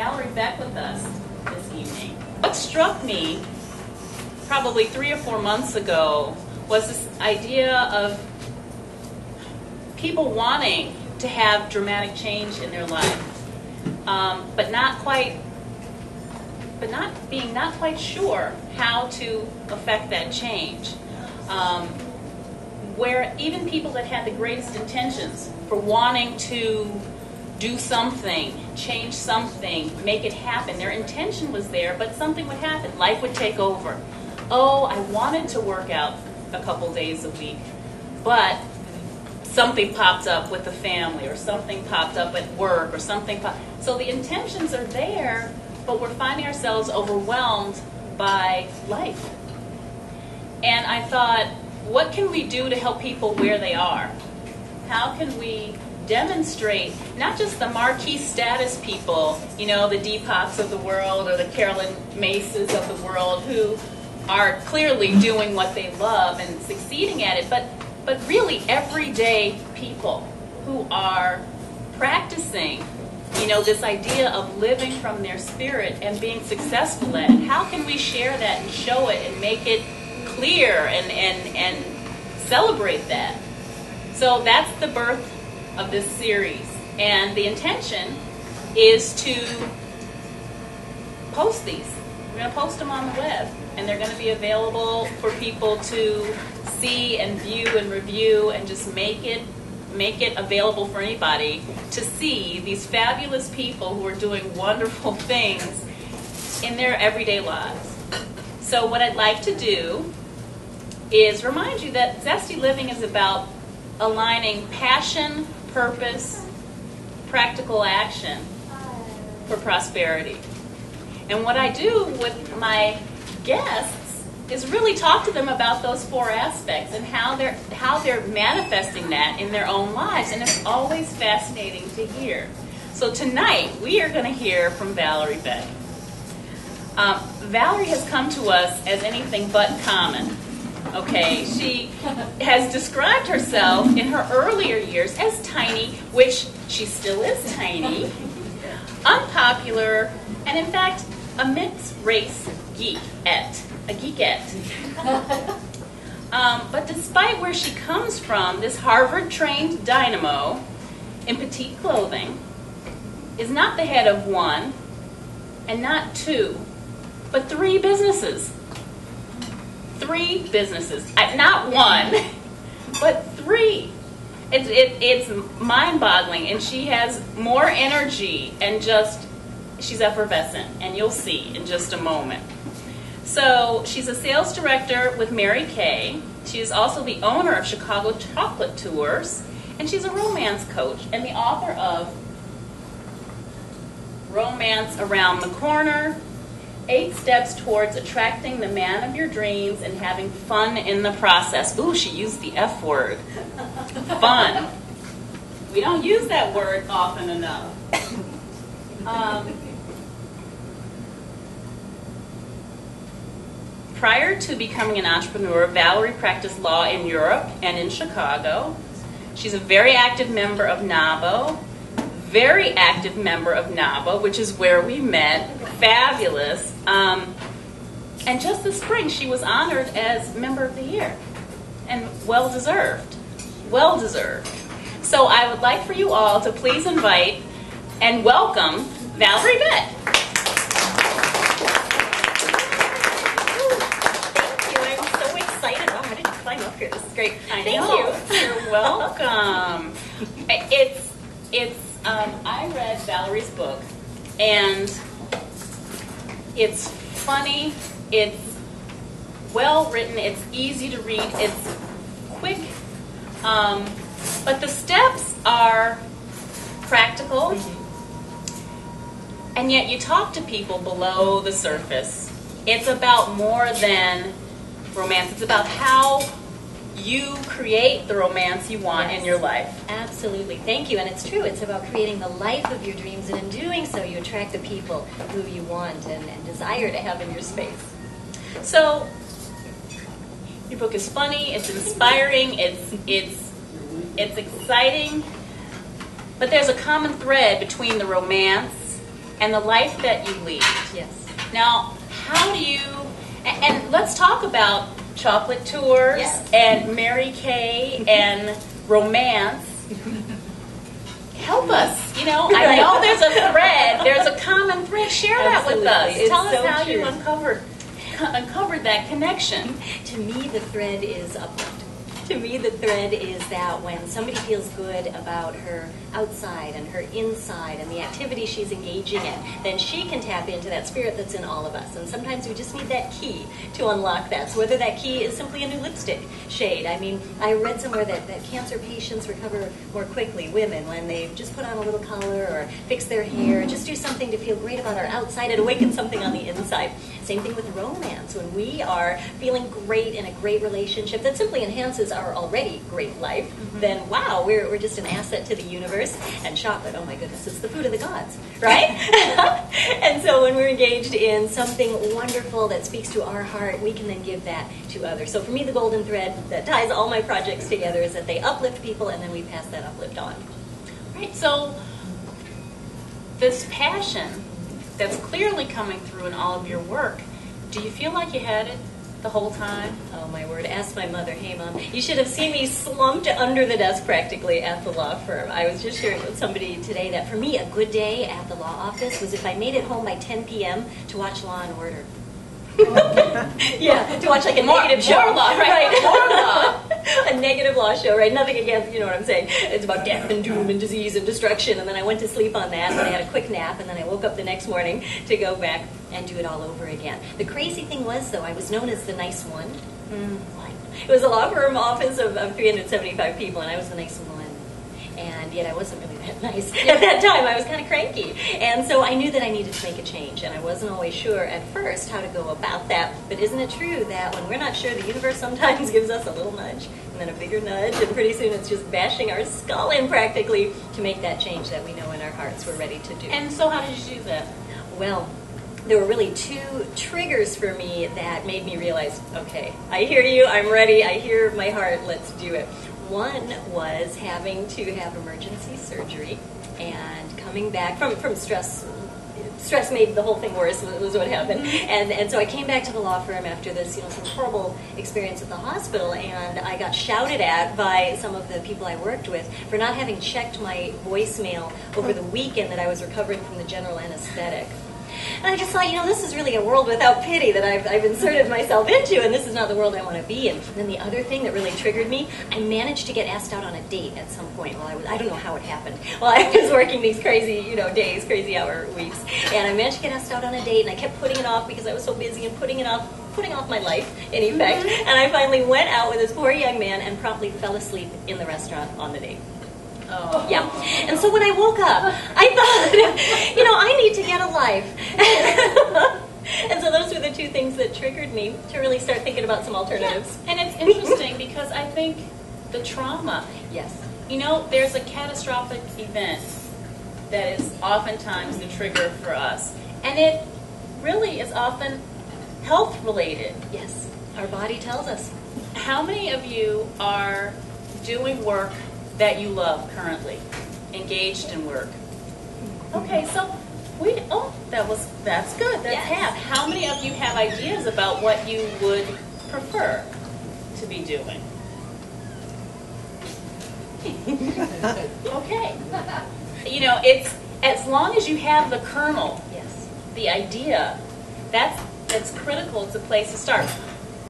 Valerie Beck with us this evening. What struck me probably 3 or 4 months ago was this idea of people wanting to have dramatic change in their life, but being not quite sure how to affect that change. Where even people that had the greatest intentions for wanting to do something, change something, make it happen, their intention was there, but something would happen. Life would take over. Oh, I wanted to work out a couple days a week, but something popped up with the family, or something popped up at work, or something so the intentions are there, but we're finding ourselves overwhelmed by life. And I thought, what can we do to help people where they are? How can we demonstrate not just the marquee status people, you know, the Deepoks of the world or the Carolyn Maces of the world who are clearly doing what they love and succeeding at it, but really everyday people who are practicing, you know, this idea of living from their spirit and being successful at it. How can we share that and show it and make it clear and celebrate that? So that's the birth of this series, and the intention is to post these. We're going to post them on the web, and they're going to be available for people to see and view and review, and just make it available for anybody to see these fabulous people who are doing wonderful things in their everyday lives. So what I'd like to do is remind you that Zesty Living is about aligning passion, purpose, practical action for prosperity. And what I do with my guests is really talk to them about those 4 aspects and how they're manifesting that in their own lives. And it's always fascinating to hear. So tonight we are going to hear from Valerie Beck. Valerie has come to us as anything but common. Okay, she has described herself in her earlier years as tiny, which she still is tiny, unpopular, and in fact, a mixed-race geekette. A geekette. But despite where she comes from, this Harvard-trained dynamo in petite clothing is not the head of 1 and not 2, but 3 businesses. 3 businesses. Not 1, but 3. It's mind-boggling, and she has more energy and she's effervescent, and you'll see in just a moment. So she's a sales director with Mary Kay. She is also the owner of Chicago Chocolate Tours, and she's a romance coach and the author of Romance Around the Corner, 8 Steps Towards Attracting the Man of Your Dreams and Having Fun in the Process. Ooh, she used the F word. Fun. We don't use that word often enough. Prior to becoming an entrepreneur, Valerie practiced law in Europe and in Chicago. She's a very active member of NABO, which is where we met. Fabulous. And just this spring, she was honored as Member of the Year. And well-deserved. Well-deserved. So I would like for you all to please invite and welcome Valerie Beck. Up here. This is great. Thank you. You're welcome. I read Valerie's book, and it's funny, it's well written, it's easy to read, it's quick, but the steps are practical, and yet you talk to people below the surface. It's about more than romance. It's about how you create the romance you want in your life. Absolutely. Thank you. And it's true. It's about creating the life of your dreams, and in doing so, you attract the people who you want and desire to have in your space. So, your book is funny, it's inspiring, it's exciting, but there's a common thread between the romance and the life that you lead. Yes. Now, how do you, and let's talk about chocolate tours Yes. and Mary Kay and romance. Help us. You know, I know there's a thread, there's a common thread. Share that with us. Absolutely. It's Tell us so how you true. uncovered that connection. To me, the thread is uplift. To me, the thread is that when somebody feels good about her outside and her inside and the activity she's engaging in, then she can tap into that spirit that's in all of us. And sometimes we just need that key to unlock that. So whether that key is simply a new lipstick shade. I mean, I read somewhere that cancer patients recover more quickly, women, when they just put on a little color or fix their hair, just do something to feel great about our outside and awaken something on the inside. Same thing with romance. When we are feeling great in a great relationship that simply enhances our already great life, then wow, we're just an asset to the universe. And chocolate, oh my goodness, it's the food of the gods, right? And so when we're engaged in something wonderful that speaks to our heart, we can then give that to others. So for me, the golden thread that ties all my projects together is that they uplift people and then we pass that uplift on. Right, so this passion that's clearly coming through in all of your work, do you feel like you had it the whole time? Oh my word, ask my mother. Hey Mom, you should have seen me slumped under the desk practically at the law firm. I was just sharing with somebody today that for me a good day at the law office was if I made it home by 10 p.m. to watch Law and Order. Yeah, to watch like a negative show. More law, right? More law. A negative law show, right? Nothing against, you know what I'm saying. It's about death and doom and disease and destruction. And then I went to sleep on that, and then I had a quick nap, and then I woke up the next morning to go back and do it all over again. The crazy thing was, though, I was known as the nice one. It was a law firm office of 375 people, and I was the nice one. And yet I wasn't really that nice at that time. I was kind of cranky. And so I knew that I needed to make a change. And I wasn't always sure at first how to go about that. But isn't it true that when we're not sure, the universe sometimes gives us a little nudge and then a bigger nudge, and pretty soon it's just bashing our skull in practically to make that change that we know in our hearts we're ready to do. And so how did you do that? Well, there were really two triggers for me that made me realize, okay, I hear you, I'm ready, I hear my heart, let's do it. One was having to have emergency surgery and coming back from stress. Stress made the whole thing worse, was what happened. And so I came back to the law firm after this, some horrible experience at the hospital, and I got shouted at by some of the people I worked with for not having checked my voicemail over the weekend that I was recovering from the general anesthetic. And I just thought, this is really a world without pity that I've inserted myself into, and this is not the world I want to be in. And then the other thing that really triggered me, I managed to get asked out on a date at some point while I don't know how it happened, while I was working these crazy, days, crazy hour weeks. And I managed to get asked out on a date, and I kept putting it off because I was so busy and putting off my life, in effect. And I finally went out with this poor young man and promptly fell asleep in the restaurant on the date. Oh. Yeah. And so when I woke up, I thought, I need to get a life. And so those were the two things that triggered me to really start thinking about some alternatives. Yeah. And it's interesting because I think the trauma. Yes. There's a catastrophic event that is oftentimes the trigger for us. And it really is often health related. Yes. Our body tells us. How many of you are doing work that you love currently, engaged in work? Okay, so that's good. That's Yes. half. How many of you have ideas about what you would prefer to be doing? Okay. It's as long as you have the kernel, Yes. the idea, that's critical. It's a place to start.